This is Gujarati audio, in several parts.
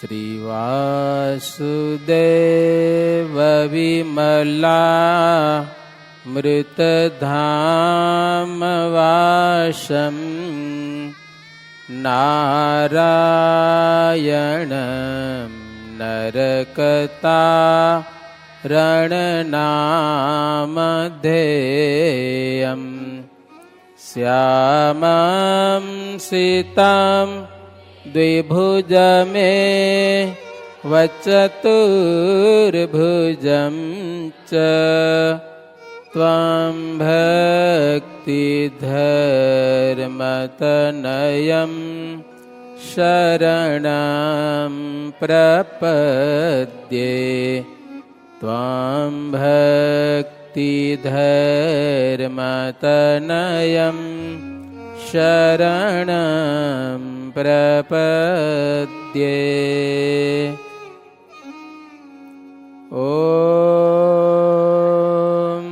શ્રીવાસુદેવ વિમલા મૃતધામવાસમ નારાયણં નરકતા રણનામધેયં શ્યામં સીતાં દ્વિભુજમે વચતુર્ભુજં ચ ત્વં ભક્તિધર્મતનયં શરણં પ્રપદ્યે ત્વં ભક્તિધર્મતનયં શરણં પ્રપદ્યે. ઓમ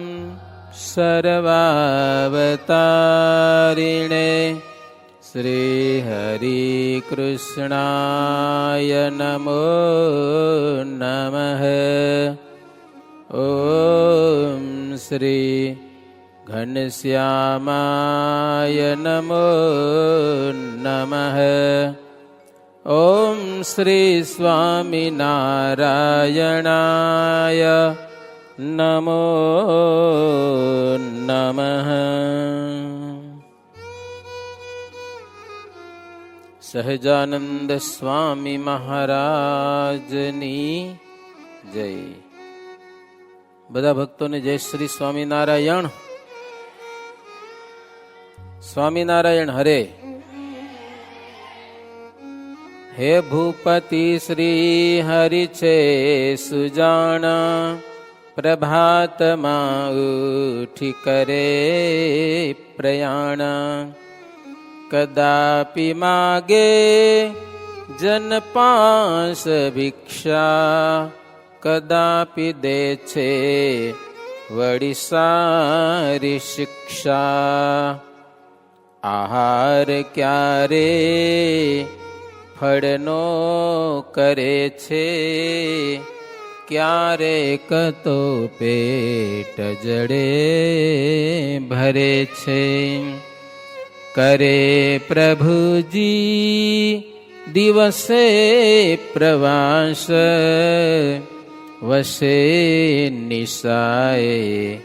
સર્વાવતારિણે શ્રી હરિકૃષ્ણાય નમો નમઃ. ઓમ શ્રી ઘનશ્યામાય નમો નમઃ. ઓમ શ્રી સ્વામિનારાયણાય નમો નમઃ. સહજાનંદ સ્વામી મહારાજની જય. બધા ભક્તોને જય શ્રી સ્વામિનારાયણ. સ્વામિનારાયણ હરે. હે ભૂપતિ શ્રી હરિ છે સુજાણા, પ્રભાતમાં ઉઠી કરે પ્રયાણ. કદાપી માગે જન પાસ ભિક્ષા, કદાપી દે છે વળી સારી શિક્ષા. આહાર ક્યારે ફળનો કરે છે, ક્યારેક તો પેટ જડે ભરે છે. કરે પ્રભુજી દિવસે પ્રવાસ, વસે નિશાએ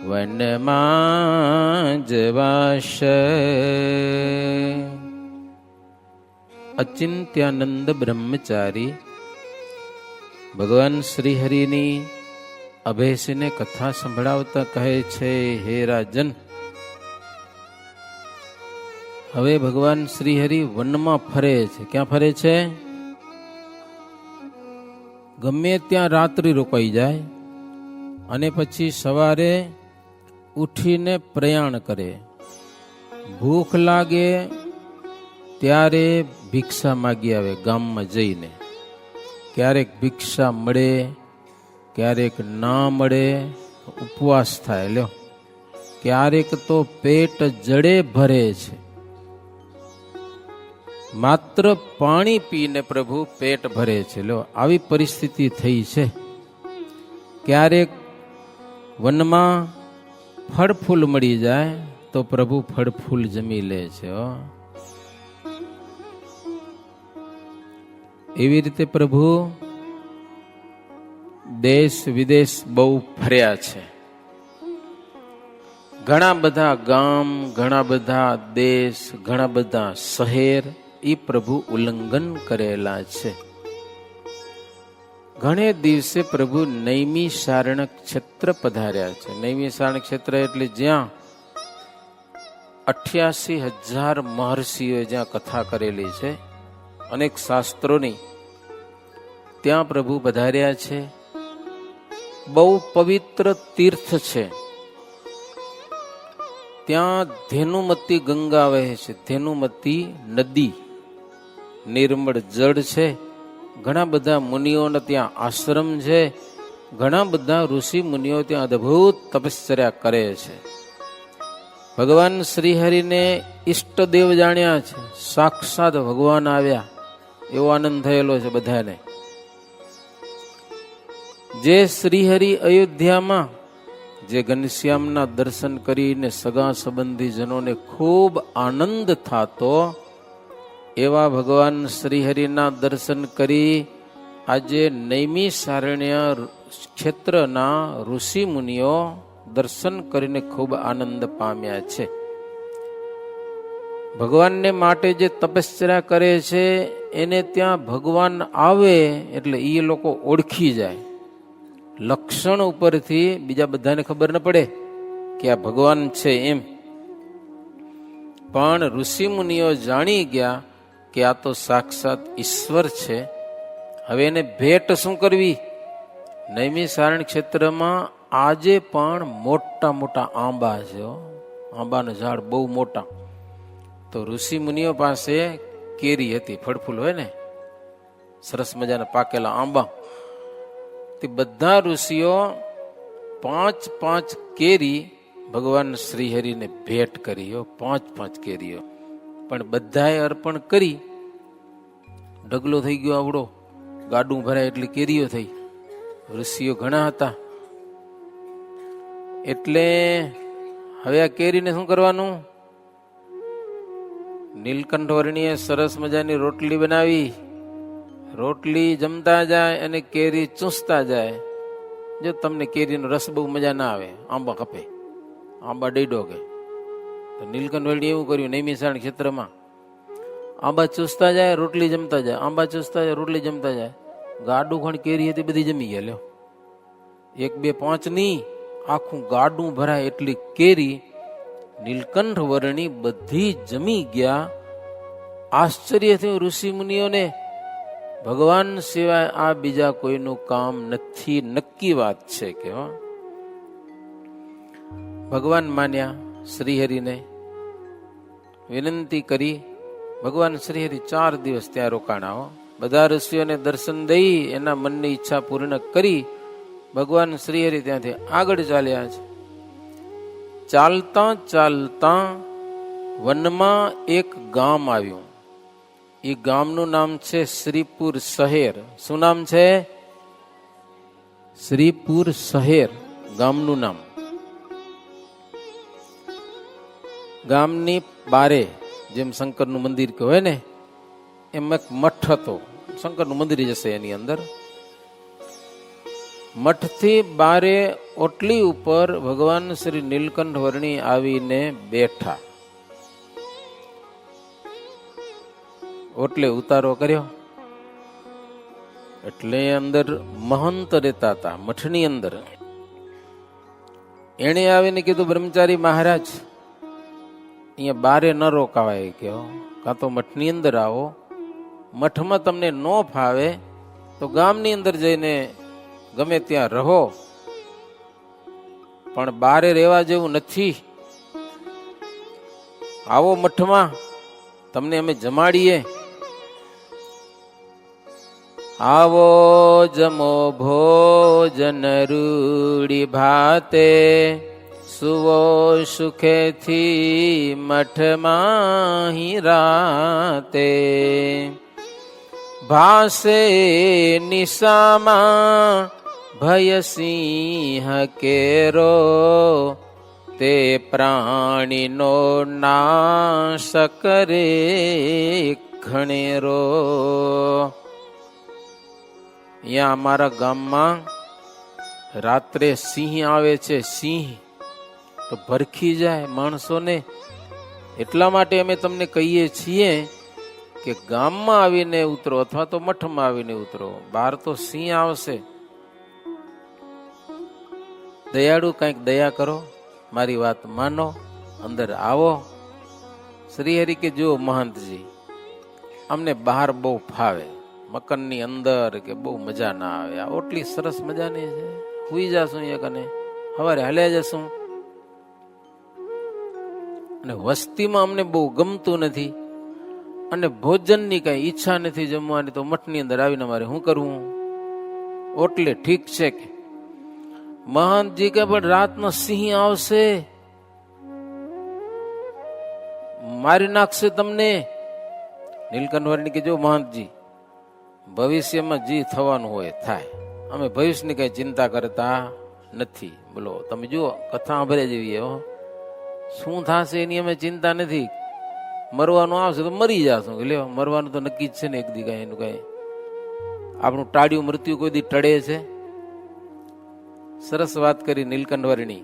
વનમાં જવાસ. અચિંત્યાનંદ બ્રહ્મચારી ભગવાન શ્રી હરિની અભેસીને કથા સંભળાવતા કહે છે, હે રાજન, હવે ભગવાન શ્રી હરિ વનમાં ફરે છે. ક્યાં ફરે છે? ગમે ત્યાં રાત્રિ રોકાઈ જાય અને પછી સવારે ઉઠીને પ્રયાણ કરે. ભૂખ લાગે ત્યારે ભિક્ષા માગી આવે ગામમાં જઈને. ક્યારેક ભિક્ષા મળે, ક્યારેક ના મળે, ઉપવાસ થાય. લ્યો, ક્યારેક તો પેટ જડે ભરે છે. માત્ર પાણી પીને પ્રભુ પેટ ભરે છે. લો, આવી પરિસ્થિતિ થઈ છે. ક્યારેક વનમાં ફળ ફૂલ મળી જાય તો પ્રભુ ફળ ફૂલ જમી લે છે. એવી રીતે પ્રભુ દેશ વિદેશ બહુ ફર્યા છે. ઘણા બધા ગામ, ઘણા બધા દેશ, ઘણા બધા શહેર એ પ્રભુ ઉલ્લંઘન કરેલા છે. ઘણે દિવસે પ્રભુ નૈમિષારણ્ય ક્ષેત્ર પધાર્યા છે. નૈમિષારણ્ય ક્ષેત્ર એટલે જ્યાં 88,000 મહર્ષિઓએ જ્યાં કથા કરેલી છે, અનેક શાસ્ત્રોની, ત્યાં પ્રભુ પધાર્યા છે. બહુ પવિત્ર તીર્થ છે. ત્યાં ધેનુમતી ગંગા વહે છે. ધેનુમતી નદી, નિર્મળ જળ છે. ઘણા બધા મુનિઓને ત્યાં આશ્રમ છે. ઘણા બધા ઋષિ મુનિઓ ત્યાં અદ્ભુત તપશ્ચર્યા કરે છે. ભગવાન શ્રીહરિને ઈષ્ટદેવ જાણ્યા છે. સાક્ષાત ભગવાન આવ્યા એવો આનંદ થયેલો છે બધાને. જે શ્રીહરિ અયોધ્યામાં જે ઘનશ્યામના દર્શન કરીને સગા સંબંધીજનોને ખૂબ આનંદ થતો, એવા ભગવાન શ્રીહરિના દર્શન કરી આજે નૈમિષારણ્ય ક્ષેત્રના ઋષિ મુનિઓ દર્શન કરીને ખૂબ આનંદ પામ્યા છે. ભગવાનને માટે જે તપસ્યા કરે છે એને ત્યાં ભગવાન આવે એટલે એ લોકો ઓળખી જાય. લક્ષણ ઉપરથી બીજા બધાને ખબર ન પડે કે આ ભગવાન છે એમ, પણ ઋષિ મુનિઓ જાણી ગયા કે આ તો સાક્ષાત ઈશ્વર છે. હવે એને ભેટ શું કરવી? નૈમિષારણ્ય ક્ષેત્રમાં આજે પણ મોટા મોટા આંબા છે. આંબાના ઝાડ બહુ મોટા. તો ઋષિ મુનિઓ પાસે કેરી હતી, ફળફૂલ હોય ને, સરસ મજાના પાકેલા આંબા. તે બધા ઋષિઓ 5-5 કેરી ભગવાન શ્રીહરિને ભેટ કરી. 5-5 કેરીઓ પણ બધાએ અર્પણ કરી. ઢગલો થઈ ગયો આવડો, ગાડું ભરાય એટલી કેરીઓ થઈ. ઋષિઓ ઘણા હતા એટલે હવે આ કેરીને શું કરવાનું? નીલકંઠ વર્ણીએ સરસ મજાની રોટલી બનાવી. રોટલી જમતા જાય અને કેરી ચૂસતા જાય. જો તમને કેરીનો રસ બહુ મજા ના આવે, આંબા કપે, આંબા ડેડો કે, તો નીલકંઠ વર્ણીએ એવું કર્યું નૈમિષારણ્ય ક્ષેત્રમાં. આંબા ચૂસતા જાય, રોટલી જમતા જાય, આંબા ચૂસતા જાય, રોટલી જમતા જાય. ગાડું ખણ કેરી હતી બધી જમી ગયા. લ્યો, 1, 2, 5 ની આખું ગાડું ભરાય એટલી કેરી નીલકંઠ વર્ણી બધી જમી ગયા. આશ્ચર્ય થયું ઋષિ મુનિઓને. ભગવાન સિવાય આ બીજા કોઈનું કામ નથી, નક્કી વાત છે કે ભગવાન માન્યા. શ્રીહરિને વિનંતી કરી. ભગવાન શ્રીહરિ 4 દિવસ ત્યાં રોકાણા. બધા ઋષિઓને દર્શન દઈ એના મનની ઈચ્છા પૂર્ણ કરી ભગવાન શ્રીહરિ ત્યાંથી આગળ ચાલ્યા છે. ચાલતા ચાલતા વનમાં એક ગામ આવ્યું. એ ગામનું નામ છે શ્રીપુર શહેર. શું નામ છે? શ્રીપુર શહેર ગામનું નામ. ગામની બારે જેમ શંકરનું મંદિર કહેવાય ને, એમ એક મઠ હતો. શંકરનું મંદિર જશે એની અંદર. મઠથી બારે ઓટલી ઉપર ભગવાન શ્રી નીલકંઠ વર્ણી આવીને બેઠા. ઓટલે ઉતારો કર્યો એટલે અંદર મહંત રહેતા હતા મઠની અંદર. એણે આવીને કીધું, બ્રહ્મચારી મહારાજ, અહીંયા બારે ન રોકાવાય કે, કાં તો મઠની અંદર આવો. મઠમાં તમને ન ફાવે તો ગામની અંદર જઈને ગમે ત્યાં રહો, પણ બારે રહેવા જેવું નથી. આવો મઠમાં, તમને અમે જમાડીએ. આવો જમો ભોજન રૂડી ભાતે, સુવો સુખેથી મઠમાં રાતે. ભાસે નિશામાં ભય સિંહ કેરો, તે પ્રાણીનો નાશ કરે ઘણેરો. અહીંયા અમારા ગામમાં રાત્રે સિંહ આવે છે. સિંહ તો ભરખી જાય માણસોને. એટલા માટે અમે તમને કહીએ છીએ કે ગામમાં આવીને ઉતરો અથવા તો મઠમાં આવીને ઉતરો. બહાર તો સિંહ આવશે. દયાળુ કંઈક દયા કરો, મારી વાત માનો, અંદર આવો. શ્રીહરિ કે જો મહંતજી, અમને બહાર બહુ ફાવે, મકાનની અંદર કે બહુ મજા ના આવે. આ ઓટલી સરસ મજાની છે, સુઈ જાશું એક અને સવારે હાલ્યા જશું. અને વસ્તીમાં અમને બહુ ગમતું નથી અને ભોજનની કઈ ઈચ્છા નથી જમવાની, તો મઠની અંદર આવીને મારે શું કરવું? ઓટલે ઠીક છે કે મહંતજી કે પણ રાતનો સિંહ આવશે, મારી નાખશે તમને. નીલકંઠ વર્ણી કે જો મહંતજી, ભવિષ્યમાં જે થવાનું હોય થાય. અમે ભવિષ્યની કઈ ચિંતા કરતા નથી. બોલો તમે જુઓ, કથા સાંભળે જેવી હો. શું થશે એની અમે ચિંતા નથી. મરવાનું આવશે તો મરી જશું. લ્યો, મરવાનું તો નક્કી જ છે ને એક દી. કઈ એનું કઈ આપણું ટાળ્યું મૃત્યુ કોઈ દી ટળે છે? સરસ વાત કરી નીલકંઠ વર્ણી.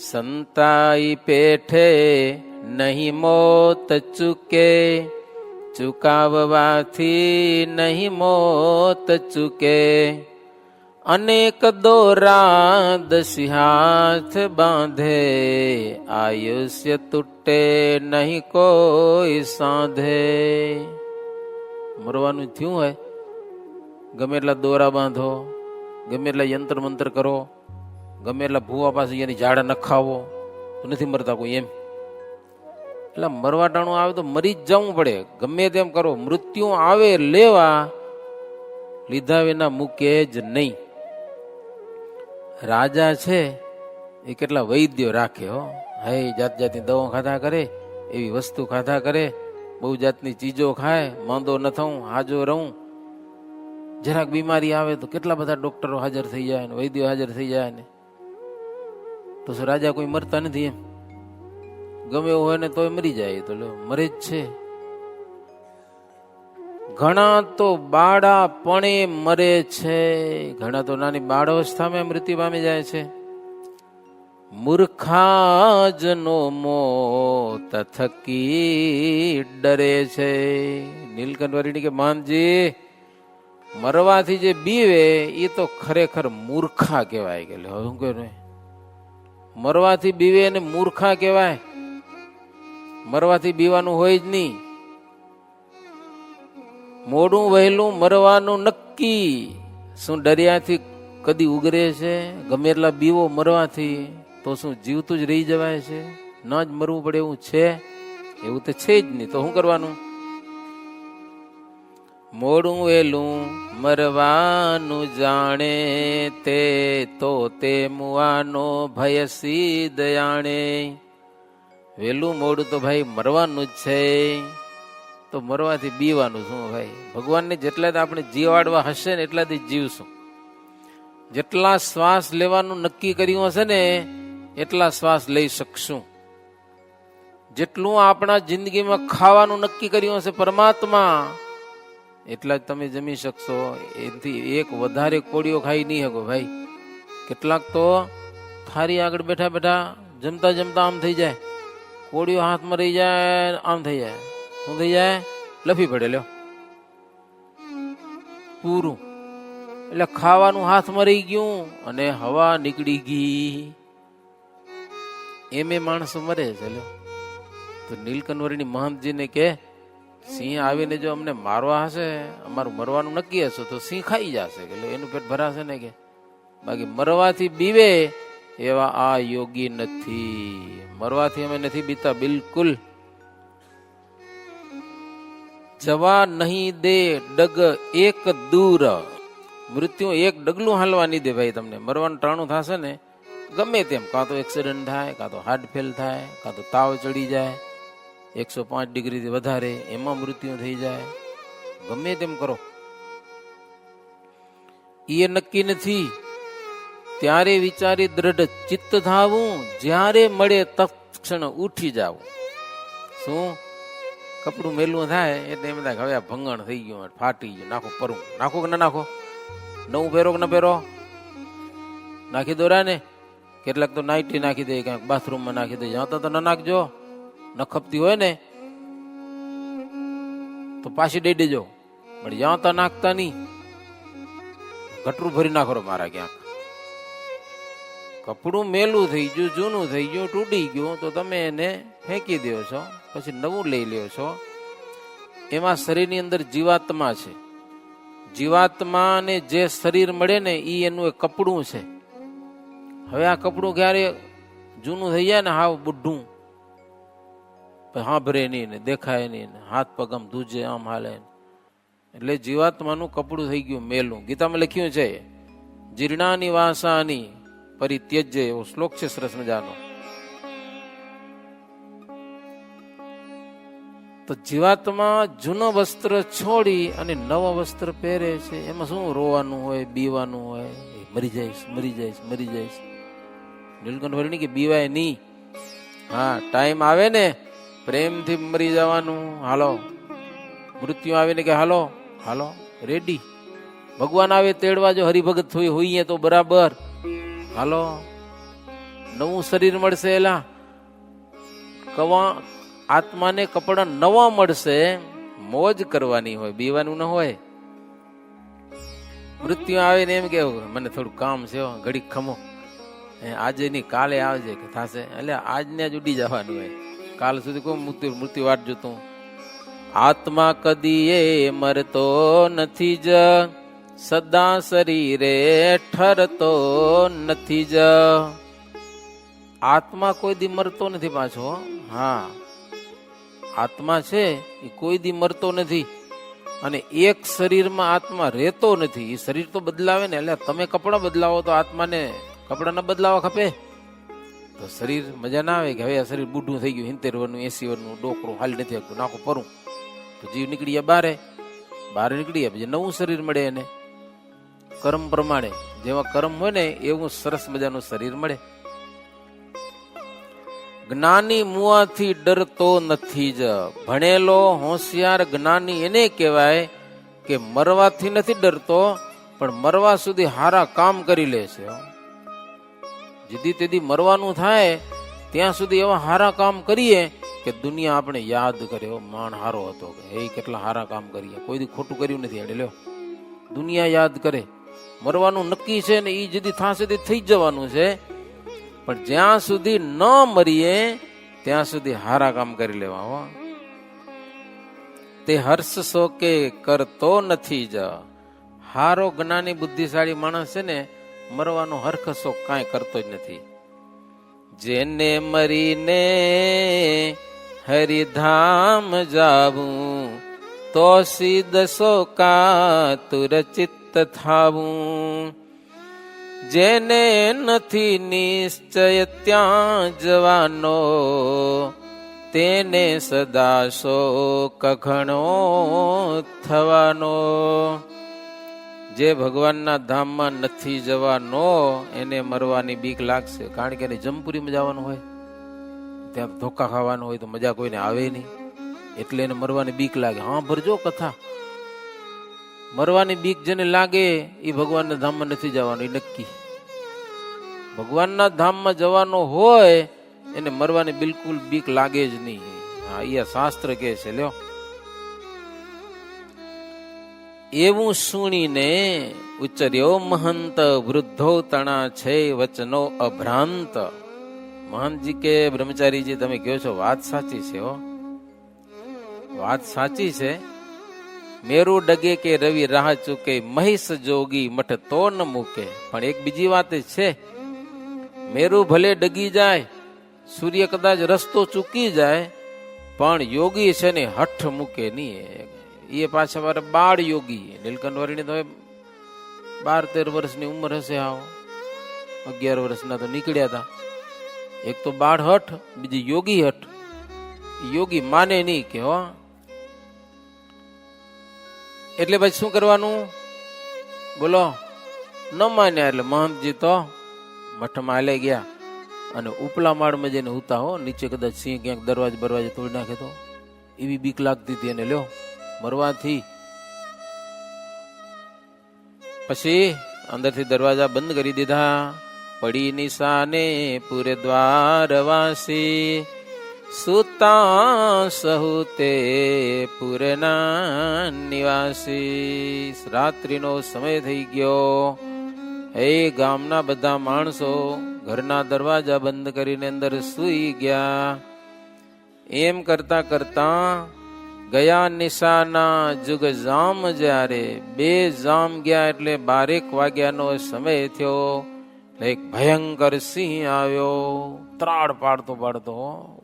સંતાઈ પેઠે નહીં મોત ચૂકે, ચુકાવવાથી નહીં મોત ચૂકે. અનેક દોરા દસી હાથ બાંધે, આયુષ્ય તૂટે નહીં કોઈ સાંધે. મરવાનું થયું હોય, ગમે એટલા દોરા બાંધો, ગમે એટલા યંત્ર મંત્ર કરો, ગમે એટલા ભૂવા પાસે એની ઝાડા નખાવો, તો નથી મરતા કોઈ એમ. એટલે મરવા ટાણું આવે તો મરી જ જવું પડે. ગમે તેમ કરો, મૃત્યુ આવે લેવા, લીધા વિના મૂકે જ નહીં. રાજા છે એ કેટલા વૈદ્યો રાખે હો. હે જાત જાતની દવા ખાધા કરે, એવી વસ્તુ ખાધા કરે, બહુ જાતની ચીજો ખાય, માંદો ન થવું, હાજો રહું. જરાક બીમારી આવે તો કેટલા બધા ડોક્ટરો હાજર થઈ જાય ને વૈદ્યો હાજર થઈ જાય ને. તો શું રાજા કોઈ મરતા નથી એમ? ગમે એવું હોય ને તોય મરી જાય. તો મરે જ છે. ઘણા તો બાળાપણે મરે છે, ઘણા તો નાની બાળ અવસ્થામાં મૃત્યુ પામી જાય છે. મૂર્ખાજનો મોત થકી ડરે છે. નીલકંઠ વર્ણી કે માનજી, મરવાથી જે બીવે એ તો ખરેખર મૂર્ખા કહેવાય. કે શું કે મરવાથી બીવે એને મૂર્ખા કહેવાય? મરવાથી બીવાનું હોય જ નહીં. મોડું વહેલું મરવાનું નક્કી. શું દરિયાથી કદી ઉગરે છે? ગમે એટલા બીવો મરવાથી, તો શું જીવતું જ રહી જવાય છે? ન જ મરવું પડે એવું છે? એવું તો છે જ નહીં. તો શું કરવાનું? મોડું વહેલું મરવાનું જાણે, તે તો તે મુવાનો ભય સીધ જાણે. વહેલું મોડું તો ભાઈ મરવાનું જ છે. તો મરવાથી બીવાનું શું ભાઈ? ભગવાનને જેટલા આપણે જીવાડવા હશે ને એટલાથી જીવશું. જેટલા શ્વાસ લેવાનું નક્કી કર્યું હશે ને એટલા શ્વાસ લઈ શકશું. જેટલું આપણા જિંદગીમાં ખાવાનું નક્કી કર્યું હશે પરમાત્મા, એટલા જ તમે જમી શકશો. એથી એક વધારે કોળીઓ ખાઈ નહીં શકો ભાઈ. કેટલાક તો થારી આગળ બેઠા બેઠા જમતા જમતા આમ થઈ જાય, કોળીઓ હાથમાં રહી જાય, આમ થઈ જાય. શું થઈ જાય? લફી પડે. લ્યો પૂરું. એટલે ખાવાનું હાથમાં રહી ગયું અને હવા નીકળી ગઈ. એમે માણસો મરે છે. લ્યો તો નીલકંઠ વર્ણી મહંતજીને કે, સિંહ આવીને જો અમને મારવા હશે, અમારું મરવાનું નક્કી હશે, તો સિંહ ખાઈ જશે. કે એનું પેટ ભરાશે ને? કે બાકી મરવાથી બીવે એવા આ યોગી નથી. મરવાથી અમે નથી બીતા બિલકુલ. જવા નહીં દે ડગ એક દૂર. મૃત્યુ એક ડગલું હાલવા નહીં દે ભાઈ. તમને મરવાનું ટાણું થશે ને ગમે તેમ, કાં તો એક્સિડન્ટ થાય, કાં તો હાર્ટ ફેલ થાય, કાં તો તાવ ચડી જાય 105 ડિગ્રીથી વધારે, એમાં મૃત્યુ થઈ જાય. ગમે તેમ કરો, એ નક્કી નથી. ત્યારે વિચારી દ્રઢ ચિત્ત થાવું, જ્યારે મળે તત્ક્ષણ ઉઠી જાવું. શું કપડું મેલું થાય એટલે એમ થાય હવે આ ભંગણ થઈ ગયું, ફાટી ગયું, નાખો પરું. નાખો કે ના નાખો? નવું પહેરો કે ન પહેરો? નાખી દો ને. કેટલાક તો નાઇટી નાખી દે, ક્યાંક બાથરૂમમાં નાખી દે. જ્યાં તો ન નાખજો. ન ખપતી હોય ને તો પાછી દઈ દેજો. પણ જ્યાં તો નાખતા નહીં. ગટરું ભરી નાખો મારા ક્યાંક. કપડું મેલું થઈ ગયું, જૂનું થઈ ગયું, તૂટી ગયું, તો તમે એને ફેંકી દો છો, પછી નવું લઈ લ્યો છો. એમાં શરીરની અંદર જીવાત્મા છે. જીવાત્માને જે શરીર મળે ને એ એનું એક કપડું છે. હવે આ કપડું ક્યારે જૂનું થઈ જાય ને, હાવ બુઢું, સાંભળે નહીં ને દેખાય નહીં ને હાથ પગ આમ ધૂજે, આમ હાલે, એટલે જીવાત્માનું કપડું થઈ ગયું મેલું. ગીતામાં લખ્યું છે જીર્ણાની વાસાની પરિત્યજ્ય, એવો શ્લોક છે સરસ મજાનો. તો જીવાત્મા જૂનો વસ્ત્ર છોડી અને નવા વસ્ત્ર પહેરે છે. એમાં શું રોવાનું હોય, બીવાનું હોય, મરી જઈશ, મરી જઈશ, મરી જઈશ. નીલકંઠ વર્ણી કે બીવાય નહીં. હા, ટાઈમ આવે ને પ્રેમથી મરી જવાનું. હાલો, મૃત્યુ આવે ને કે હાલો હાલો રેડી. ભગવાન આવે તેડવા, જો હરિભગત હોઈએ તો બરાબર. હાલો, નવું શરીર મળશે. એલા કવા આત્માને કપડા નવા મળશે, મોજ કરવાની હોય, બીવાનું ન હોય. મૃત્યુ આવે ને એમ કેવું મને થોડું કામ છે, ઘડીક ખમો, આજે નહીં કાલે આવજે કે થશે. એટલે આજને જ ઉડી જવાનું હોય, કાલ સુધી કોઈ મૃત્યુ વાટ જોતું. આત્મા કદી એ મરતો નથી જ, સદા શરીરે ઠરતો નથી જ. આત્મા કોઈ દી મરતો નથી પાછો. હા, આત્મા છે એ કોઈ દી મરતો નથી. અને એક શરીરમાં આત્મા રહેતો નથી. એ શરીર તો બદલાવે ને. એટલે તમે કપડા બદલાવો તો આત્માને કપડા ન બદલાવા ખપે? તો શરીર મજા ના આવે કે હવે આ શરીર બુઢું થઈ ગયું, 70 વર્ષનું 80 વર્ષનું, ડોકરું હાલી નથી શકતું, નાખું પરું. તો જીવ નીકળી જાય બહાર નીકળી જાય, પછી નવું શરીર મળે એને. કર્મ પ્રમાણે જેવા કર્મ હોય ને એવું સરસ મજાનું શરીર મળે. જ્ઞાની મુવાથી ડરતો નથી જ. ભણેલો હોશિયાર જ્ઞાની એને કહેવાય કે મરવાથી નથી ડરતો, પણ મરવા સુધી હારા કામ કરી લે છે. જેથી તેથી મરવાનું થાય ત્યાં સુધી એવા હારા કામ કરીએ કે દુનિયા આપણે યાદ કરે, માણ હારો હતો, એ કેટલા હારા કામ કરીએ, કોઈ દી ખોટું કર્યું નથી. એટલે લ્યો, દુનિયા યાદ કરે. મરવાનું નક્કી છે ને, એ જેથી થશે તે થઈ જવાનું છે. પણ જ્યાં સુધી ન મરીએ ત્યાં સુધી હારા કામ કરી લેવા. હો, તે હર્ષ શોકે કરતો નથી જ. હારો જ્ઞાની બુદ્ધિશાળી માણસ છે ને, મરવાનો હર્ષ શોક કાંઈ કરતો જ નથી. જેને મરીને હરિધામ જાવું, તો સીધ શોકાતુર ચિત્ત થાવું. જેને નથી નિશ્ચય ત્યાં જવાનો, તેને સદા શોક ઘણો થવાનો. જે ભગવાનના ધામમાં નથી જવાનો એને મરવાની બીક લાગશે. કારણ કે એને જમપુરીમાં જવાનું હોય, ત્યાં ધોકા ખાવાનું હોય, તો મજા કોઈને આવે નહીં. એટલે એને મરવાની બીક લાગે. હા, ભરજો કથા. મરવાની બીક જેને લાગે એ ભગવાનના ધામમાં નથી જવાનું, એ નક્કી. ભગવાનના ધામમાં જવાનો હોય એને મરવાની બિલકુલ બીક લાગે જ નહીં. હા, એ શાસ્ત્ર કહે છે. લ્યો, એવું સુણીને ઉચ્ચર્યો મહંત, વૃદ્ધો તણા છે વચનો અભ્રાંત. મહંતજી કે બ્રહ્મચારીજી તમે કહો છો વાત સાચી છે. હો, વાત સાચી છે. મેરુ ડગે કે રવિ રાહ ચૂકે, મહિષ જોગી મઠ તો ન મૂકે. પણ એક બીજી વાત છે, મેરુ ભલે ડગી જાય, સૂર્ય કદાચ રસ્તો ચૂકી જાય, પણ યોગી છે ને હઠ મૂકે નહીં. એ પાછા મારે બાળ યોગી. નીલકંઠ વર્ણી તો 12-13 વર્ષની ઉંમર હશે. આવો 11 વર્ષના તો નીકળ્યા હતા. એક તો બાળ હઠ, બીજી યોગી હઠ. યોગી માને નહીં કે હો. એટલે પછી શું કરવાનું બોલો? ન માન્યા એટલે મહંતજી તો મઠમાં હાલે ગયા અને ઉપલા માળમાં જઈને હુતા. હો, નીચે કદાચ સિંહ ક્યાંક દરવાજે તોડી નાખે તો એવી બીક લાગતી હતી એને. લ્યો, મરવાથી. પછી અંદરથી દરવાજા બંધ કરી દીધા. પડી નિશાને પૂરે દ્વારવાસી, સુતા સહુતે પૂરના નિવાસી. રાત્રિનો સમય થઈ ગયો. એ ગામના બધા માણસો ઘરના દરવાજા બંધ કરીને અંદર સૂઈ ગયા. એમ કરતા કરતા ગયા નિશાના જુગ જામ. જ્યારે 2 જામ ગયા એટલે 12 વાગ્યાનો સમય થયો. એક ભયંકર સિંહ આવ્યો. ત્રાડ પાડતો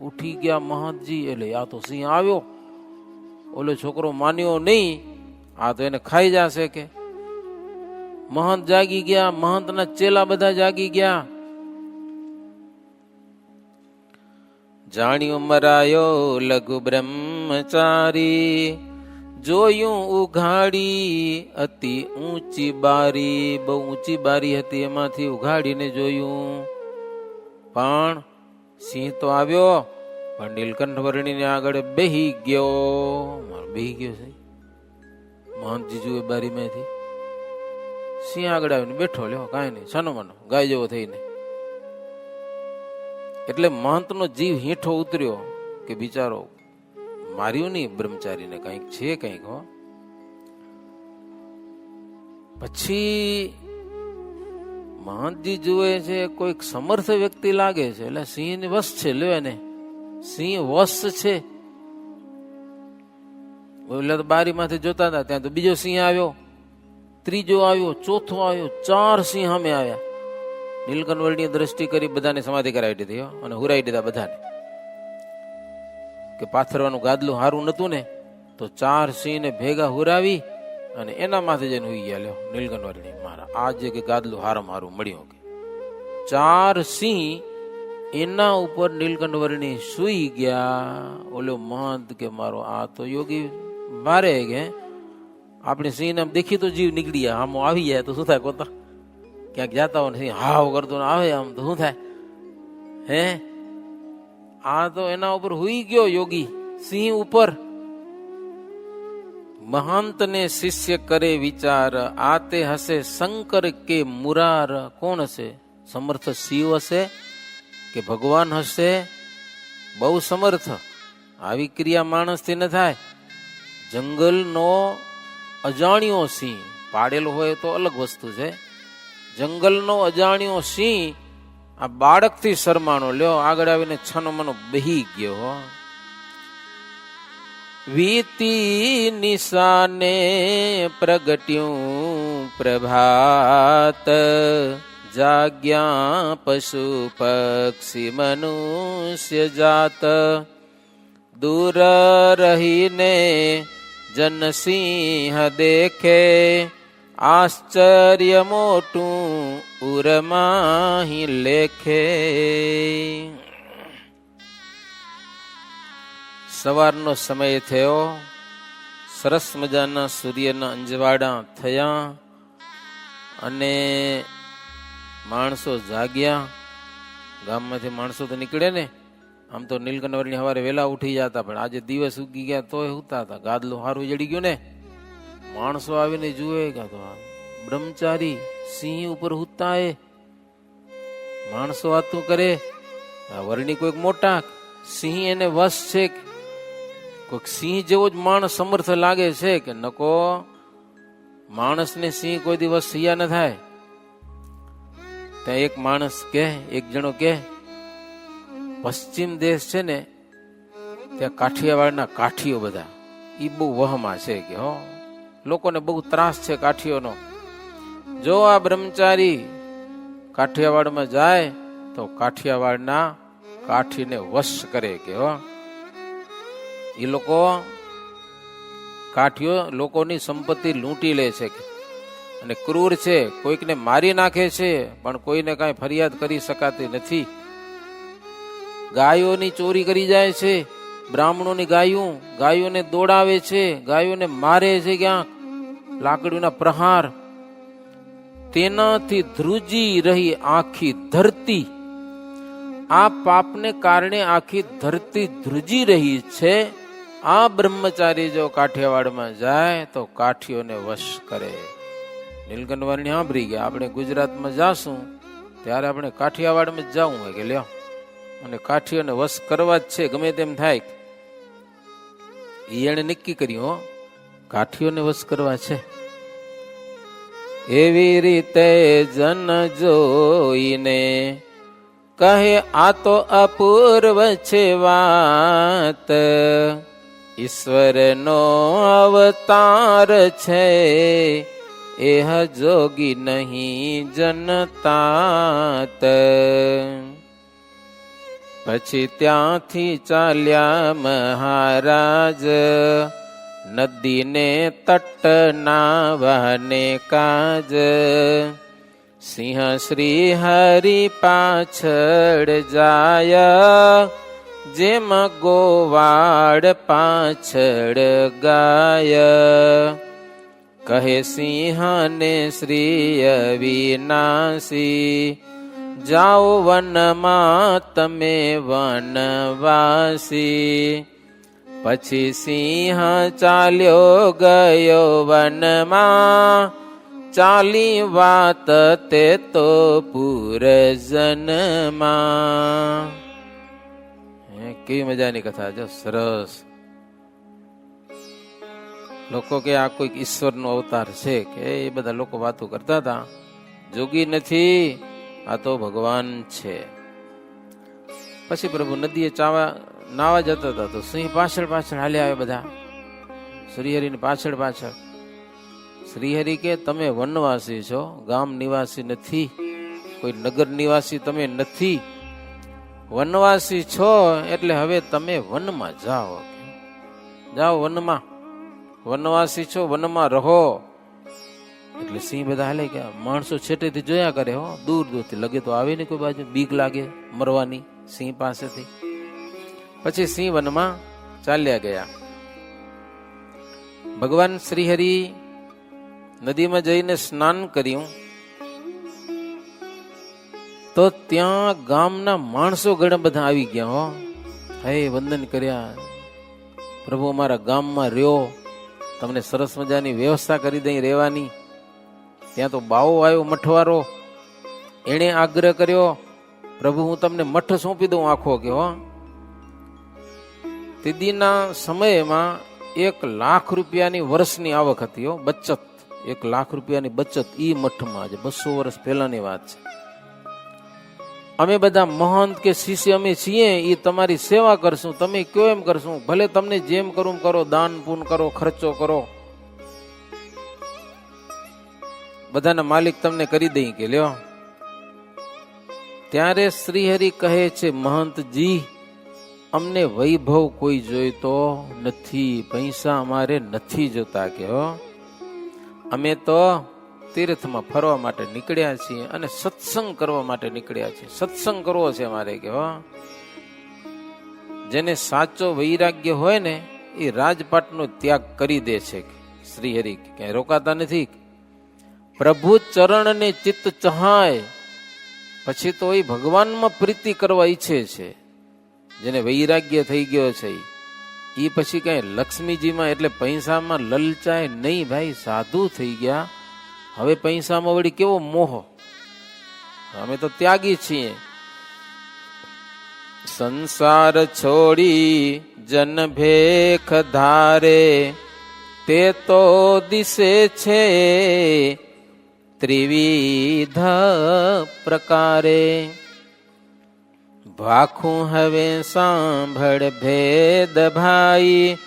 ઉઠી ગયા મહંતજી. એટલે આ તો સિંહ આવ્યો. ઓલો છોકરો માન્યો નહીં, આ તો એને ખાઈ જશે કે. મહંત જાગી ગયા, મહંતના ચેલા બધા જાગી ગયા. જાણ્યો મરાયો લઘુ બ્રહ્મચારી, જોયું ઉઘાડી અતિ ઊંચી બારી, બહુ ઊંચી બારી હતી એમાંથી ઉઘાડીને જોયું, પણ સિંહ તો આવ્યો પણ નીલકંઠ વર્ણીને આગળ બેહી ગયો. બેહી ગયો છે મહંતજી જુએ બારીમાંથી, સિંહ આગળ આવીને બેઠો, લ્યો કાંઈ નહીં, છાનો માનો ગાય જેવો થઈને. એટલે મહંતનો જીવ હીઠો ઉતર્યો કે બિચારો માર્યું નહીં બ્રહ્મચારીને, કંઈક છે કંઈક. હો પછી મહંતજી જુએ છે કોઈક સમર્થ વ્યક્તિ લાગે છે, એટલે સિંહ વશ છે, લ્યો એને સિંહ વશ છે. એટલે તો બારીમાંથી જોતા હતા ત્યાં તો બીજો સિંહ આવ્યો, ત્રીજો આવ્યો, ચોથો આવ્યો, 4 સિંહ સામે આવ્યા. નીલકંઠ વર્ણીએ દ્રષ્ટિ કરી બધાને સમાધિ કરાવી દીધી અને હુરાઈ દીધા બધાને, કે પાથરવાનું ગાદલું હારું નતું ને તો 4 સિંહને ભેગા હુરાવી અને એના માથે જઈને હુઈ ગયા. લ્યો નીલકંઠ વર્ણી મારા આજે કે ગાદલું હારમ હારું મળ્યું, કે 4 સિંહ એના ઉપર નીલકંઠ વર્ણી સુઈ ગયા. ઓલો મહંત કે મારો આ તો યોગી મારે કે આપણે સિંહ ને દેખી તો જીવ નીકળી જાય, આમ આવી જાય તો શું થાય, કોતા ક્યાંક જાતા હોય સિંહ હાવ કરતો આવે આમ તો શું થાય હે. આ તો એના ઉપર હુઈ ગયો યોગી સિંહ ઉપર. મહંત ને શિષ્ય કરે વિચાર, આ તે હશે શંકર કે મુરાર. કોણ હશે? સમર્થ શિવ હશે કે ભગવાન હશે? બહુ સમર્થ. આવી ક્રિયા માણસથી ન થાય. જંગલનો અજાણ્યો સિંહ, પાડેલો હોય તો અલગ વસ્તુ છે. જંગલનો અજાણ્યો સિંહ આ બાળકથી શરમાણો, લ્યો આગળ આવીને છનો મનો બેહી ગયો. વીતી નિશાને પ્રગટ્યું પ્રભાત, જાગ્યા પશુ પક્ષી મનુષ્ય જાત. દૂર રહીને જનસિંહ દેખે, આશ્ચર્ય મોટું ઉરમાહી લેખે. સવારનો સમય થયો, સરસ મજાના સૂર્યના અંજવાડા થયા અને માણસો જાગ્યા. ગામમાંથી માણસો તો નીકળે ને, આમ તો નીલકંઠ વર્ણી સવારે વહેલા ઉઠી જતા, પણ આજે દિવસ ઉગી ગયા તોય સુતા હતા. ગાદલું સારું જડી ગયું ને, માણસો આવીને જુએ કે તો બ્રહ્મચારી સિંહ ઉપર હુતા એ. માણસો વાતું કરે, વર્ણી કોઈક મોટા સિંહ એને વશ છે, કોઈક સિંહ જેવો જ માણસ સમર્થ લાગે છે કે નકો માણસને સિંહ કોઈ દિવસ સિયા ન થાય. ત્યાં એક માણસ કે, એક જણો કે પશ્ચિમ દેશ છે ને ત્યાં કાઠિયાવાડના કાઠીઓ બધા એ બહુ વહમાં છે કે હો લોકોને બહુ ત્રાસ છે કાઠીઓનો. જો આ બ્રહ્મચારી કાઠિયાવાડમાં જાય તો કાઠિયાવાડના કાઠીને વશ કરે કે હો. એ લોકો કાઠીઓ લોકોની સંપત્તિ લૂંટી લે છે અને ક્રૂર છે, કોઈકને મારી નાખે છે પણ કોઈને કાંઈ ફરિયાદ કરી શકાતી નથી. ગાયોની ચોરી કરી જાય છે, બ્રાહ્મણોની ગાયોને દોડાવે છે, ગાયોને મારે છે, ક્યાંક લાકડીના પ્રહાર. તેનાથી ધ્રુજી રહી આખી ધરતી. આ પાપને કારણે આખી ધરતી ધ્રુજી રહી છે. આ બ્રહ્મચારી જો કાઠિયાવાડમાં જાય તો કાઠીઓને વશ કરે. નીલકંઠ વર્ણી સાંભળી ગયા, આપણે ગુજરાતમાં જાશું ત્યારે આપણે કાઠિયાવાડમાં જ જવું હોય કે લ્યો, અને કાઠીઓને વશ કરવા જ છે ગમે તેમ થાય. એને નક્કી કર્યું કાઠીઓને વશ કરવા છે. એવી રીતે જન જોઈને કહે આ તો અપૂર્વ છે વાત, ઈશ્વરનો અવતાર છે એહ જોગી નહીં જનતાત. પછી ત્યાંથી ચાલ્યા મહારાજ નદીને તટના વહને કાજ. સિંહ શ્રી હરિ પાછળ જાય જેમાં ગોવાળ પાછળ ગાય, કહે સિંહને શ્રી અવિનાશી, જાઓ વનમાં તમે વનવાસી. પછી સિંહ ચાલ્યો ગયો વનમાં, ચાલી વાત તે તો પૂરજનમાં. કેવી મજાની કથા, જો સરસ. લોકો કે આ કોઈક ઈશ્વરનો અવતાર છે કે એ બધા લોકો વાતો કરતા હતા. જોગી નથી, આ તો ભગવાન છે. પછી પ્રભુ નદીએ નાવા જતા હતા તો સિંહ પાછળ પાછળ હાલ્યા આવે બધા, શ્રીહરિની પાછળ પાછળ. શ્રીહરિ કે તમે વનવાસી છો, ગામ નિવાસી નથી, કોઈ નગર નિવાસી તમે નથી. વનવાસી છો એટલે હવે તમે વનમાં જાઓ, જાઓ વનમાં, વનવાસી છો વનમાં રહો. એટલે સિંહ બધા હાલે કે માણસો છેટેથી જોયા કરે, હો દૂર દૂરથી, લગે તો આવે નહીં કોઈ બાજુ, બીક લાગે મરવાની સિંહ પાસેથી. પછી સિંહ વનમાં ચાલ્યા ગયા. ભગવાન શ્રીહરિ નદીમાં જઈને સ્નાન કર્યું તો ત્યાં ગામના માણસો ઘણા બધા આવી ગયા. હો હે વંદન કર્યા, પ્રભુ અમારા ગામમાં રહ્યો, તમને સરસ મજાની વ્યવસ્થા કરી દઈ રહેવાની. ત્યાં તો બાવો આવ્યો મઠવારો, એણે આગ્રહ કર્યો, પ્રભુ હું તમને મઠ સોંપી દઉં આખો. કે હો તેદીના સમયમાં 1 લાખ રૂપિયાની વર્ષની આવક હતી. હો બચત, 1 લાખ રૂપિયાની બચત ઈ મઠમાં છે. 200 વર્ષ પહેલાની વાત છે. અમે બધા મહંત કે શિષ્ય અમે છીએ, એ તમારી સેવા કરશું, તમે કયો એમ કરશું, ભલે તમને જેમ કરું કરો, દાન પૂન કરો, ખર્ચો કરો, બધાના માલિક તમને કરી દઈ કે લ્યો. ત્યારે શ્રીહરિ કહે છે, મહંતજી અમને વૈભવ કોઈ જોઈતો નથી, પૈસા અમારે નથી જોતા. કે હો અમે તો તીર્થમાં ફરવા માટે નીકળ્યા છીએ અને સત્સંગ કરવા માટે નીકળ્યા છીએ, સત્સંગ કરવો છે અમારે. કે હો જેને સાચો વૈરાગ્ય હોય ને એ રાજપાટનો ત્યાગ કરી દે છે. શ્રીહરિ ક્યાંય રોકાતા નથી. પ્રભુ ચરણ ને ચિત્ત ચહાય પછી તો એ ભગવાનમાં પ્રીતિ કરવા ઈચ્છે છે. જેને વૈરાગ્ય થઈ ગયો છે એ પછી કઈ લક્ષ્મીજીમાં એટલે પૈસામાં લલચાય નહીં. ભાઈ સાધુ થઈ ગયા, હવે પૈસામાં વળી કેવો મોહ, અમે તો ત્યાગી છીએ. સંસાર છોડી જન ભેખ ધારે, તે તો દિશે છે ત્રિવિધ પ્રકારે. ભાખું હવે સાંભળ ભેદ ભાઈ,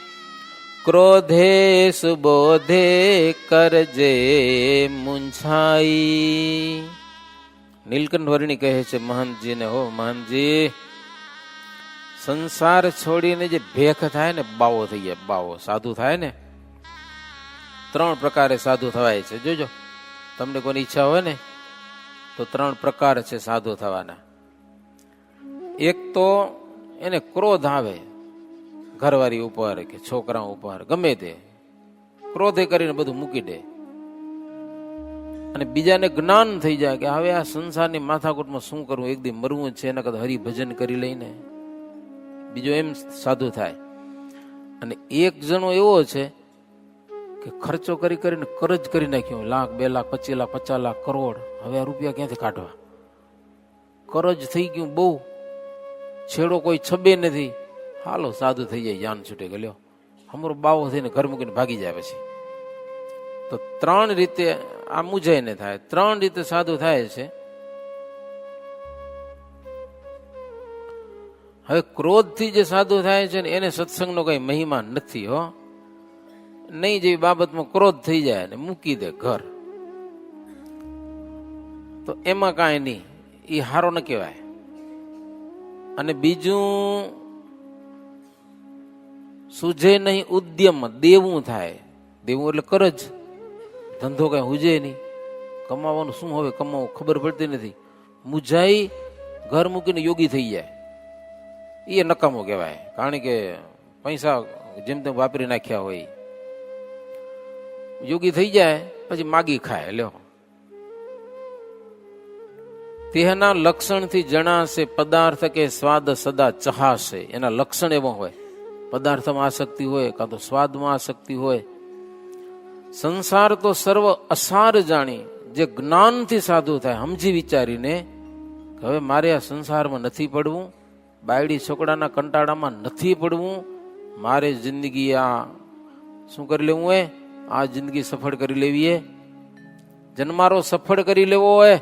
ક્રોધે સુબોધે કરજે મુંછાઈ. નીલકંઠ વર્ણી કહે છે મહંતજીને, હો મહંતજી સંસાર છોડીને જે ભેખ થાય ને, બાવો થઈ જાય, બાવો સાધુ થાય ને, 3 પ્રકારે સાધુ થવાય છે. જોજો, તમને કોની ઈચ્છા હોય ને તો 3 પ્રકાર છે સાધુ થવાના. એક તો એને ક્રોધ આવે ઘરવાળી ઉપર કે છોકરા ઉપર, ગમે તે ક્રોધે કરીને બધું મૂકી દે. અને બીજાને જ્ઞાન થઈ જાય કે હવે આ સંસારની માથાકૂટમાં શું કરવું, એક દી મરવું છે, એના કરતા હરિભજન કરી લઈને. બીજો એમ સાધુ થાય. અને એક જણો એવો છે કે ખર્ચો કરી કરીને કરજ કરી નાખ્યો, 1 લાખ 2 લાખ 25 લાખ 50 લાખ કરોડ. હવે આ રૂપિયા ક્યાંથી કાઢવા, કરજ થઈ ગયું બહુ, છેડો કોઈ છબે નથી. હાલો સાધુ થઈ જાય, જાન છૂટે ગયો, હમરો બાવો થઈને ઘર મૂકીને ભાગી જાય. પછી તો 3 રીતે આ મુજાઈને થાય, 3 રીતે સાધુ થાય છે. હવે ક્રોધથી જે સાધુ થાય છે ને એને સત્સંગનો કઈ મહિમા નથી. હો નહીં જેવી બાબતમાં ક્રોધ થઈ જાય ને મૂકી દે ઘર, તો એમાં કાંઈ નહીં, એ હારો ન કહેવાય. અને બીજું સુજે નહીં ઉદ્યમ, દેવું થાય. દેવું એટલે કરજ, ધંધો કઈ હુજે નહીં, કમાવાનું શું હવે કમાવું ખબર પડતી નથી, મુજાઈ ઘર મૂકીને યોગી થઈ જાય. એ નકામો કહેવાય, કારણ કે પૈસા જેમ તેમ વાપરી નાખ્યા હોય. યોગી થઈ જાય પછી માગી ખાય. લ્યો, તેના લક્ષણથી જણાશે પદાર્થ કે સ્વાદ સદા ચહાશે. એના લક્ષણ એવો હોય, પદાર્થમાં આસક્તિ હોય કાં તો સ્વાદમાં આસક્તિ હોય. સંસાર તો સર્વ અસાર જાણી, જે જ્ઞાનથી સાધુ થાય, સમજી વિચારીને હવે મારે આ સંસારમાં નથી પડવું, બાયડી છોકરાના કંટાળામાં નથી પડવું, મારે જિંદગી આ શું કરી લેવું હોય, આ જિંદગી સફળ કરી લેવી, જન્મારો સફળ કરી લેવો હોય,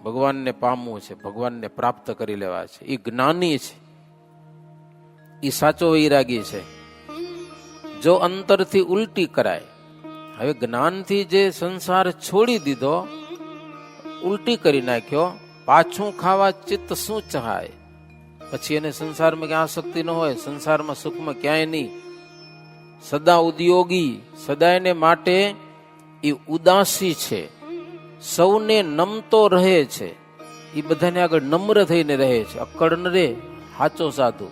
ભગવાનને પામવું છે, ભગવાનને પ્રાપ્ત કરી લેવા છે. એ જ્ઞાની છે, એ સાચો વૈરાગી છે. જો અંતરથી ઉલટી કરાય, હવે જ્ઞાનથી જે સંસાર છોડી દીધો, ઉલટી કરી નાખ્યો, પાછું ખાવા ચિત્ત શું ચાહાય, પછી એને સંસારમાં ક્યાં આસક્તિ ન હોય, સંસારમાં સુખમાં ક્યાંય નહીં, સદા ઉદ્યોગી, સદાયને માટે એ ઉદાસી છે, સૌને નમતો રહે છે, એ બધાને આગળ નમ્ર થઈને રહે છે, અક્કડ ન રે, સાચો સાધુ.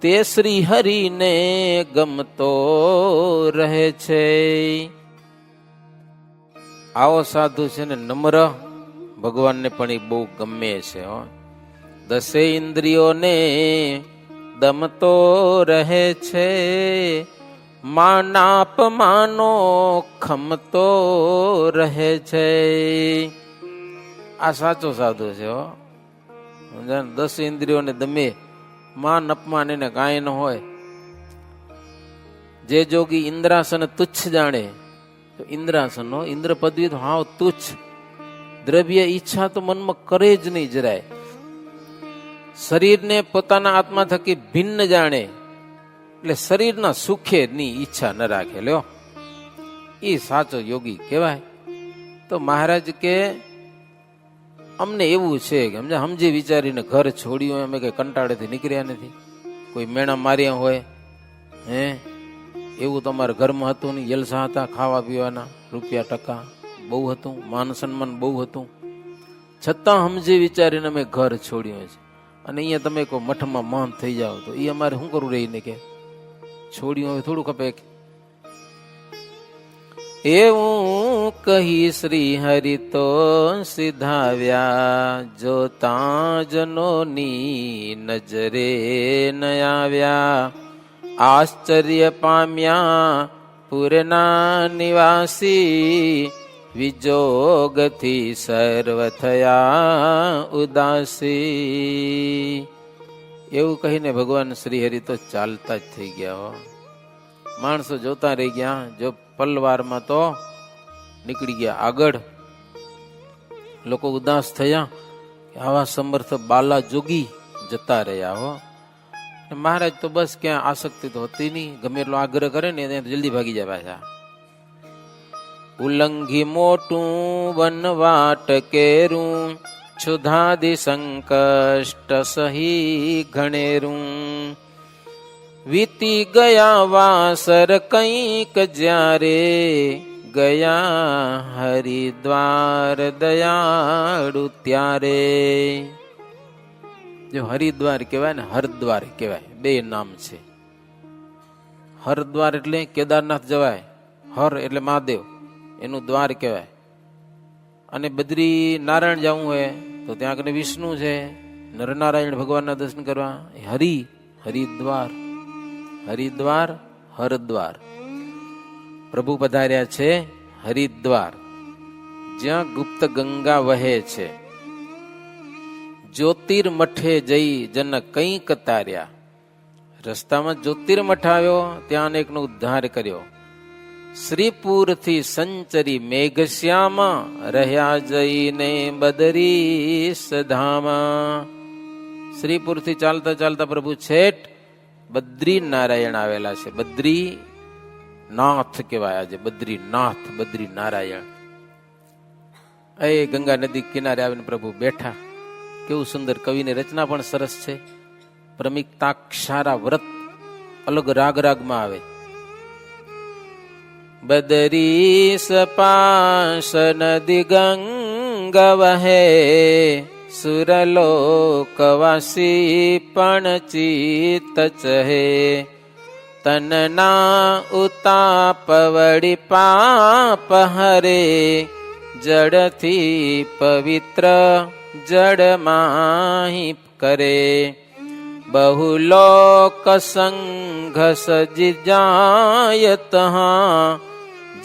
તે શ્રી હરિને ગમતો રહે છે. આવો સાધુ છે ને નમ્ર, ભગવાનને પણ એ બહુ ગમે છે. દસે ઇન્દ્રિયોને દમતો રહે છે, માનાપમાનો ખમતો રહે છે. આ સાચો સાધુ છે. 10 ઇન્દ્રિયોને દમે, માન અપમાન એને કાંઈ ન હોય. જે જોગી ઇન્દ્રાસન તુચ્છ જાણે, તો ઇન્દ્રાસન ઇન્દ્ર પદવી તો હાવ તુચ્છ, દ્રવ્ય ઈચ્છા તો મનમાં કરે જ નહીં જરાય. શરીરને પોતાના આત્મા થકી ભિન્ન જાણે, એટલે શરીરના સુખે ની ઈચ્છા ન રાખે. લ્યો, એ સાચો યોગી કહેવાય. તો મહારાજ કે અમને એવું છે કે સમજી વિચારીને ઘર છોડ્યું, અમે કઈ કંટાળેથી નીકળ્યા નથી, કોઈ મેણા માર્યા હોય, એવું તમારા ઘરમાં હતું નહીં, જલસા હતા, ખાવા પીવાના, રૂપિયા ટકા બહુ હતું, માન સન્માન બહુ હતું, છતાં સમજી વિચારીને અમે ઘર છોડ્યું છે. અને અહીંયા તમે કોઈ મઠમાં મહંત થઈ જાઓ તો એ અમારે શું કરવું રહીને કે છોડ્યું હવે થોડું ખપે. એવું કહી શ્રી હરિ તો સિધાવ્યા, જોતા જનોની નજરે ન આવ્યા. આશ્ચર્ય પામ્યા પુરના નિવાસી, વિજોગથી સર્વ થયા ઉદાસી. એવું કહીને ભગવાન શ્રી હરિ તો ચાલતા જ થઈ ગયા. માણસો જોતા રહી ગયા, જો પલવારમાં તો નીકળી ગયા આગળ. લોકો ઉદાસ થયા કે આવા સમર્થ બાલા જોગી જતા રહ્યા. હો, મહારાજ તો બસ ક્યાં આસક્તિ તો હતી નહીં, ગમે એટલો આગ્રહ કરે ને ત્યાં જલ્દી ભાગી જાય પાછા. ઉલ્લંઘી મોટું વનવાટ કેરું, ક્ષુધાદિ સંકષ્ટ સહી ઘણેરું. વીતી ગયા વાસર કંઈક જ્યારે, ગયા હરિદ્વાર દયાળુ ત્યારે. જો હરિદ્વાર કહેવાય ને હરદ્વાર કહેવાય, બે નામ છે. હરદ્વાર એટલે કેદારનાથ જવાય, હર એટલે મહાદેવ, એનું દ્વાર કહેવાય. અને બદ્રી નારાયણ જવું હોય તો ત્યાં આગળ વિષ્ણુ છે, નરનારાયણ ભગવાનના દર્શન કરવા. હરિદ્વાર, હરિદ્વાર હરદ્વાર. પ્રભુ પધાર્યા છે હરિદ્વાર, જ્યાં ગુપ્ત ગંગા વહે છે. જ્યોતિર્મઠે જઈ જન કંઈક તાર્યા. રસ્તામાં જ્યોતિર્મઠ આવ્યો, ત્યાં અનેકનો ઉદ્ધાર કર્યો. શ્રીપુરથી સંચરી મેઘશ્યામા, રહ્યા જઈને બદરી સધામા. શ્રીપુરથી ચાલતા ચાલતા પ્રભુ છેટ બદ્રી નારાયણ આવેલા છે. બદ્રી નાથ કહેવાય આજે, બદ્રીનાથ, બદ્રી નારાયણ. એ ગંગા નદી કિનારે આવીને પ્રભુ બેઠા. કેવું સુંદર, કવિની રચના પણ સરસ છે. પ્રમિક્તાક્ષારા વ્રત અલગ રાગ રાગમાં આવે. બદરી સપાશ નદી ગંગ વહે, સુરલોકવાસી પણ ચિત્ત ચહે. તનના ઉતાપ વળી પાપ હરે, જડથી પવિત્ર જડમાહી કરે. બહુલોક સંઘ સજી જાય તહાં,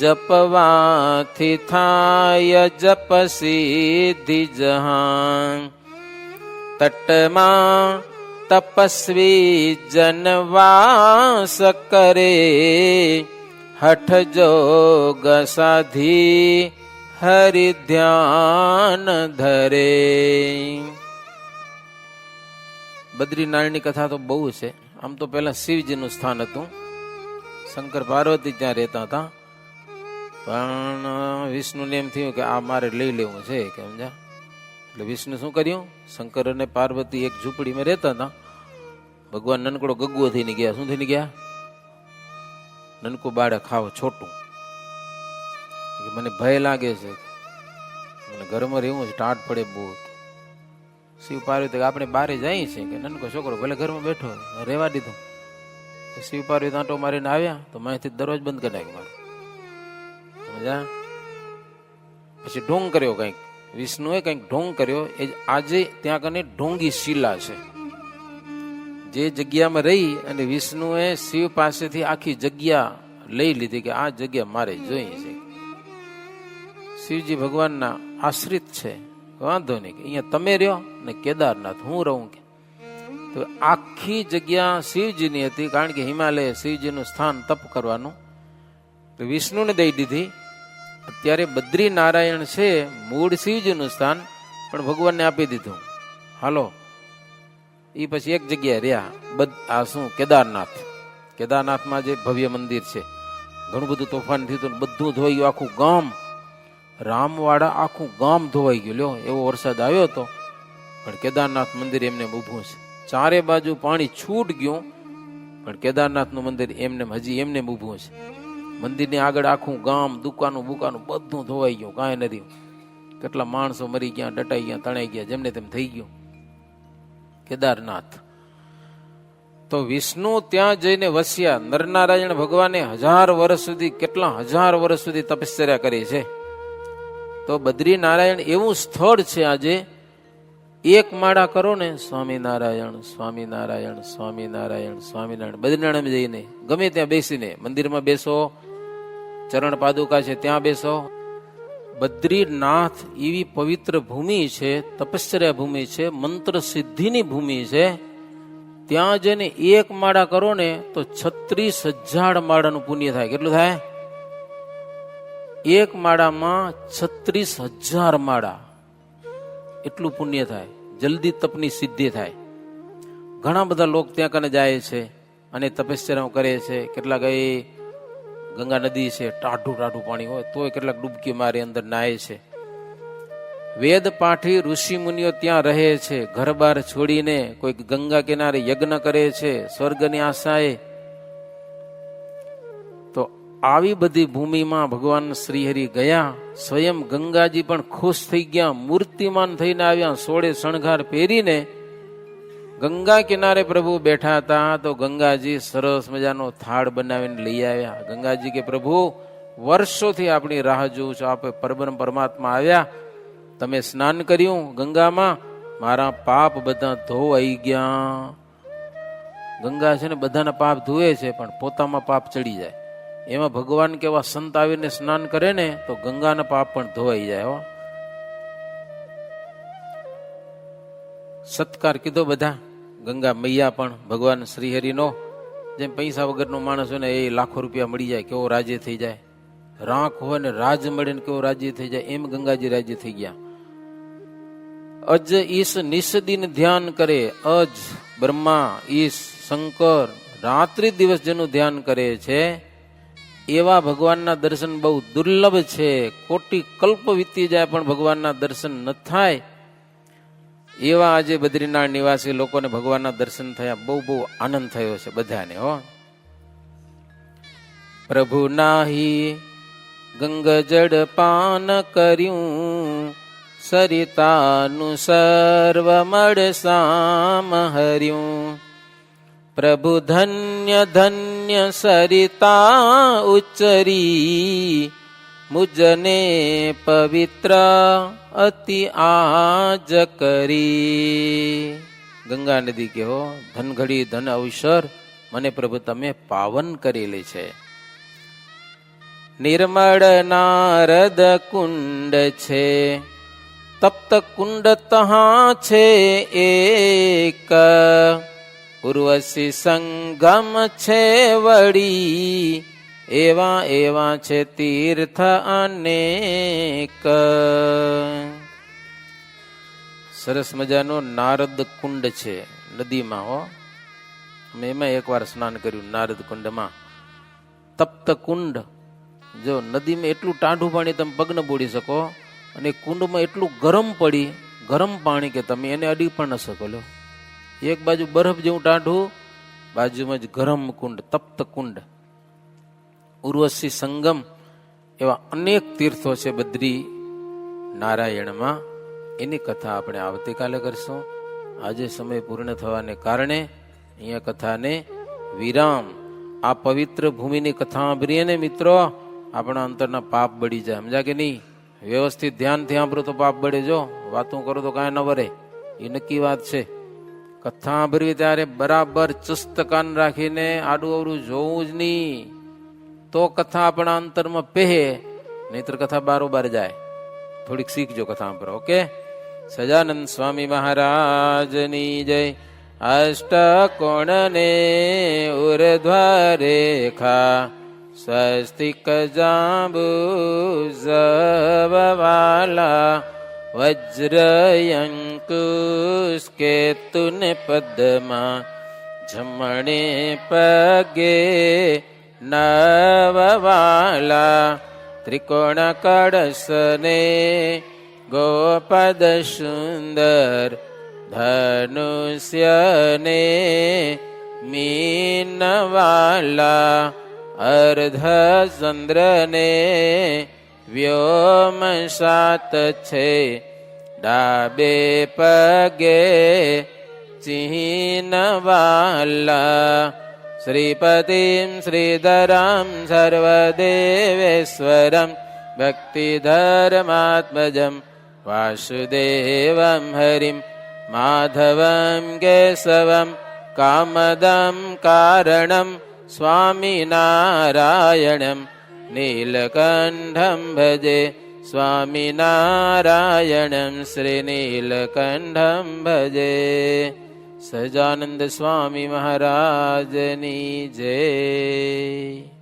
જપવાથી થાય જપ સિદ્ધિ જહાં. તટમાં તપસ્વી જનવાસ કરે, હઠ જોગ સાધી હરિ ધ્યાન ધરે. બદ્રીનારાયણની કથા તો બહુ છે. આમ તો પહેલા શિવજીનું સ્થાન હતું, શંકર પાર્વતી ત્યાં રહેતા હતા. પણ વિષ્ણુને એમ થયું કે આ મારે લઈ લેવું છે કે સમજા. એટલે વિષ્ણુ શું કર્યું, શંકર અને પાર્વતી એક ઝૂંપડીમાં રહેતા હતા. ભગવાન નનકડો ગગુઓ થઈને ગયા. શું થઈને ગયા? નનકું બાળક ખાવ છોટું. મને ભય લાગે છે, મને ઘરમાં રહેવું છે, ટાટ પડે બહુ. શિવ પાર્વતી આપણે બારે જઈએ છીએ કે નનકો છોકરો ભલે ઘરમાં બેઠો રહેવા દીધું. શિવ પાર્વતી આંટો મારીને આવ્યા તો માહિતી દરવાજ બંધ કરી નાખ્યો મારો. સમજા? પછી ઢોંગ કર્યો કંઈક, વિષ્ણુએ કંઈક ઢોંગ કર્યો. એ આજે ત્યાં કને ઢોંગી શિલા છે. જે જગ્યામાં રહી અને વિષ્ણુએ શિવ પાસેથી આખી જગ્યા લઈ લીધી કે આ જગ્યા મારે જોઈએ છે. શિવજી ભગવાનના આશ્રિત છે, વાંધો નહીં કે અહીંયા તમે રહ્યો ને કેદારનાથ હું રહું કે. તો આખી જગ્યા શિવજીની હતી, કારણ કે હિમાલય શિવજીનું સ્થાન તપ કરવાનું. તો વિષ્ણુને દઈ દીધી. અત્યારે બદ્રીનારાયણ છે મૂળ શિવજીનું સ્થાન, પણ ભગવાનને આપી દીધું. હાલો, એ પછી એક જગ્યાએ રહ્યા. આ શું કેદારનાથ. કેદારનાથમાં જે ભવ્ય મંદિર છે, ઘણું બધું તોફાન થયું હતું, બધું ધોઈ ગયું. આખું ગામ રામવાડા આખું ગામ ધોવાઈ ગયું. લ્યો, એવો વરસાદ આવ્યો હતો, પણ કેદારનાથ મંદિર એમને ઊભું છે. ચારે બાજુ પાણી છૂટ ગયું, પણ કેદારનાથનું મંદિર એમને હજી એમને ઊભું છે. મંદિરની આગળ આખું ગામ, દુકાનું બુકાનું બધું ધોવાઈ ગયું, કાંઈ નથી. કેટલા માણસો મરી ગયા, ડટાઈ ગયા, તણાઈ ગયા, જેમને તેમ થઈ ગયું. કેદારનાથ તો વિષ્ણુ ત્યાં જઈને વસ્યા. નરનારાયણ ભગવાને 1000 વર્ષ સુધી, કેટલા 1000 વર્ષ સુધી તપશ્ચર્યા કરી છે. તો બદ્રીનારાયણ એવું સ્થળ છે. આજે એક માળા કરો ને, સ્વામિનારાયણ સ્વામિનારાયણ સ્વામિનારાયણ સ્વામિનારાયણ. બદ્રીનારાયણ જઈને ગમે ત્યાં બેસીને, મંદિરમાં બેસો, ચરણ પાદુકા છે ત્યાં બેસો. બદ્રીનાથ એવી પવિત્ર ભૂમિ છે, તપશ્ચર્યા ભૂમિ છે, મંત્ર સિદ્ધિની ભૂમિ છે. ત્યાં જઈને એક માળા કરો ને તો 36,000 માળાનું પુણ્ય થાય. કેટલું થાય? એક માળામાં 36,000 માળા, એટલું પુણ્ય થાય. જલ્દી તપની સિદ્ધિ થાય. ઘણા બધા લોકો ત્યાં કને જાય છે અને તપશ્ચર્યા કરે છે. કેટલાક એ ગંગા નદી છે, ટાઢું ટાઢું પાણી હોય તોય કેટલાક ડૂબકી મારી અંદર નાય છે. વેદ પાઠી ઋષિ મુનિઓ ત્યાં રહે છે. ઘર બાર છોડીને કોઈ ગંગા કિનારે યજ્ઞ કરે છે સ્વર્ગની આશાએ. તો આવી બધી ભૂમિમાં ભગવાન શ્રીહરિ ગયા. સ્વયં ગંગાજી પણ ખુશ થઈ ગયા, મૂર્તિમાન થઈને આવ્યા. 16 શણગાર પહેરીને ગંગા કિનારે પ્રભુ બેઠા હતા. તો ગંગાજી સરસ મજાનો થાળ બનાવીને લઈ આવ્યા. ગંગાજી કે પ્રભુ, વર્ષોથી આપણી રાહ જોઉં છું, આપે પરબ્રહ્મ પરમાત્મા આવ્યા, તમે સ્નાન કર્યું ગંગામાં, મારા પાપ બધા ધોવાઈ ગયા. ગંગા છે ને બધાના પાપ ધોવે છે, પણ પોતામાં પાપ ચડી જાય. એમાં ભગવાન કેવા સંત આવીને સ્નાન કરે ને તો ગંગાના પાપ પણ ધોવાઈ જાય. હો, સત્કાર કીધો બધા. ગંગા મૈયા પણ ભગવાન શ્રીહરિનો, જેમ પૈસા વગરનો માણસ હોય ને એ લાખો રૂપિયા મળી જાય કેવો રાજી થઈ જાય, રાખ હોય ને રાજ મળે ને કેવો રાજી થઈ જાય, એમ ગંગાજી રાજી થઈ ગયા. અજ ઈશ નિષદિન ધ્યાન કરે. અજ બ્રહ્મા, ઈશ શંકર રાત્રિ દિવસ જેનું ધ્યાન કરે છે એવા ભગવાનના દર્શન બહુ દુર્લભ છે. કોટી કલ્પ વીતી જાય પણ ભગવાનના દર્શન ન થાય. એવા આજે બદ્રીનાથ નિવાસી લોકોને ભગવાનના દર્શન થયા. બહુ બહુ આનંદ થયો છે બધાને. હો, પ્રભુ નાહી ગંગ જળ પાન કર્યું, સરિતાનું સર્વ મળ સામ હર્યું. પ્રભુ ધન્ય ધન્ય સરિતા ઉચ્ચરી, મુજને પવિત્ર અતિ આજ કરી. ગંગા નદી કહો, ધન ઘડી ધન અવસર મને પ્રભુ તમે પાવન કરેલી છે. નિર્મળ નારદ કુંડ છે, તપ્ત કુંડ તહા છે એક. ઉર્વશી સંગમ છે વળી, એવા એવા છે તીર્થ અનેક. સરસ મજાનો નારદ કુંડ છે નદીમાં હો. મેં એમાં એકવાર સ્નાન કર્યું નારદ કુંડમાં. તપ્ત કુંડ, જો નદીમાં એટલું ટાઢું પાણી તમે પગ ન બોડી શકો, અને કુંડમાં એટલું ગરમ પાણી કે તમે એને અડી પણ ન શકો. લો, એક બાજુ બરફ જેવું ટાઢું, બાજુમાં જ ગરમ કુંડ, તપ્ત કુંડ. ઉર્વશી સંગમ, એવા અનેક તીર્થો છે બદ્રી નારાયણમાં. એની કથા આપણે આવતીકાલે કરશું. આજે સમય પૂર્ણ થવાને કારણે અહીંયા કથાને વિરામ. આ પવિત્ર ભૂમિની કથા સાંભળીએ ને મિત્રો, આપણા અંતરના પાપ બળી જાય. સમજા કે નહીં? વ્યવસ્થિત ધ્યાનથી સાંભળો તો પાપ બળે. જો વાતું કરો તો કાંઈ ન વરે, એ નક્કી વાત છે. કથા સાંભળવી ત્યારે બરાબર ચુસ્ત કાન રાખીને આડું અવડું જોવું જ નહીં, તો કથા આપણા અંતરમાં પહે, નહીતર કથા બારોબાર જાય. થોડીક શીખજો કથા સાંભળો. ઓકે. સજાનંદ સ્વામી મહારાજની જય. અષ્ટકોણને ઉર્ધ્વ રેખા, સ્વસ્તિક જાંબુ ઝવાલા, વજ્રયંકુશ કેતુન પદ્મા, જમણે પગે નવવાલા, ત્રિકોણ કળશને ગોપદ સુંદર, ધનુષ્યને મીનવાલા, અર્ધ ચંદ્રને વ્યોમ સાત છે, ડાબે પગે ચિહ્નવાલા, શ્રીપતિમ શ્રીધરમ સર્વદેવેશ્વરમ, ભક્તિધર્માત્મજમ વાસુદેવમ હરિમ, માધવમ કેશવમ કામદમ કારણમ, સ્વામિનારાયણમ નીલકંઠમ ભજે, સ્વામિનારાયણમ શ્રી નીલકંઠમ ભજે. સહજાનંદ સ્વામી મહારાજની જય.